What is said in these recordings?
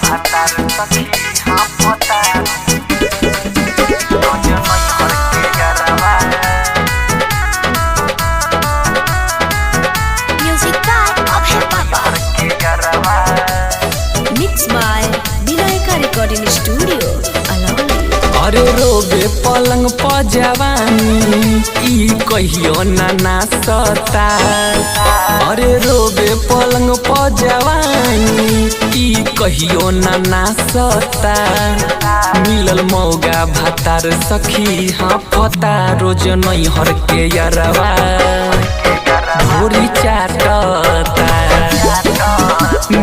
भातार सखी हाँ पता रोज नहीं हर के गरबा Music by Abhay Papa. हर के गरबा Mixed by Vinayaka Recording Studio, Alawali. अरे रोबे पलंग प जवानी ई कहियो ना सता। अरे रोबे पलंग प जवानी ई कहियो ना सता। मिलल मौगा भातार सखी हाँ पता रोज नहीं हर के यरवा भोरी चाटता।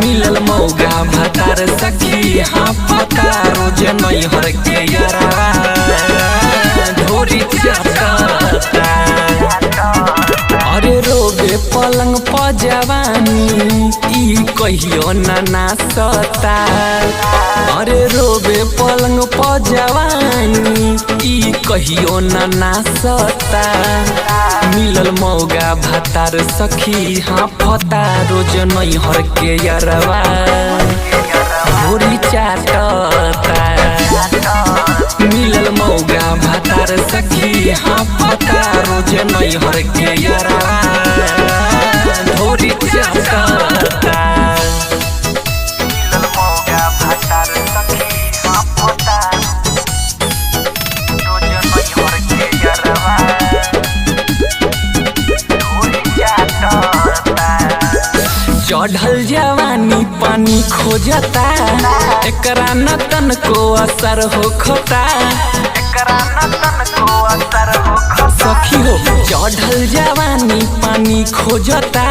मिलल मौगा भातार सखी हाँ पता रोज नहीं हर के यरवा भोरी चाटता। अरे रोबे पलंग प जवानी ई कहियो ना सता। अरे रोबे पलंग प जवानी ई कहियो ना सता। मिलल मौगा भातार सखी हाँ पता रोज नहीं हर के यरवा भोरी चाटता। मिलल मौगा भातार सखी हाँ पता रोज नहीं हर के यरवा भोरी चाटता। मिलल मौगा भातार सखी हाँ पता रोज नहीं हर के गरबा भोरी चाटता। चढ़ल जवानी पानी खोजता एकरा न तनको असर होखता। एकरा न तनको असर हो सखी हो चढ़ल जवानी पानी खोजता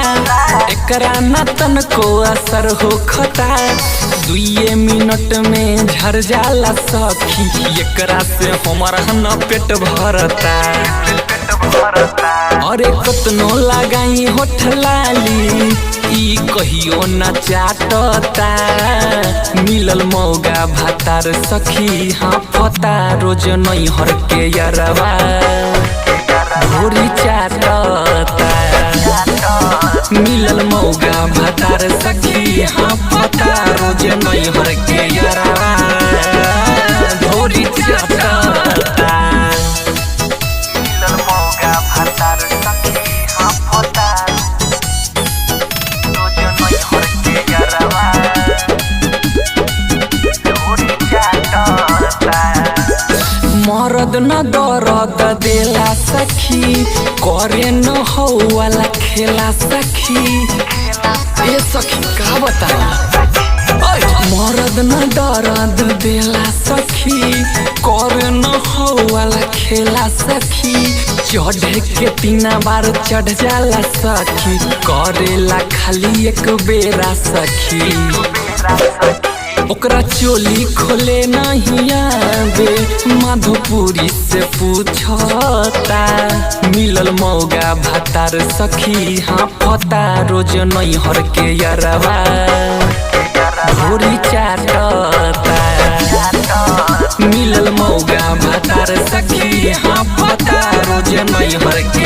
एकरा न तनको असर होखता। 2 मिनट में झर जाला सखी एकरा से हमारा न पेट भरता। अरे कतनो लगाई होठ लाली ई कहियो न चाटता। मिलल मौगा भातार सखी हाँ पता रोज नहीं हर के यरवा भोरी चाटता। मिलल मौगा भातार सखी हाँ पता रोज नहीं हर के यरवा भोरी चाटता। मिलल मौगा भातार सखी हाँ पता रोज नहीं हर के गरबा भोरी चाटता। मरद न दरद देला सखी करे न हो वाला खेला सखी। ए सखी का बताई मरद न दरद देला सखी करे न हो वाला खेला सखी। चढ़े के 3 बार चढ़ जाला सखी करेला खाली एक बेरा सखी। ओकरा चोली खोले नहीं आवे माधोपुरी से पूछता। मिलल मौगा भातार सखी हाँ पता रोज नहीं हर के यरवा भोरी चाटता। मिलल मौगा भातार सखी हाँ पता रोज नहीं हर के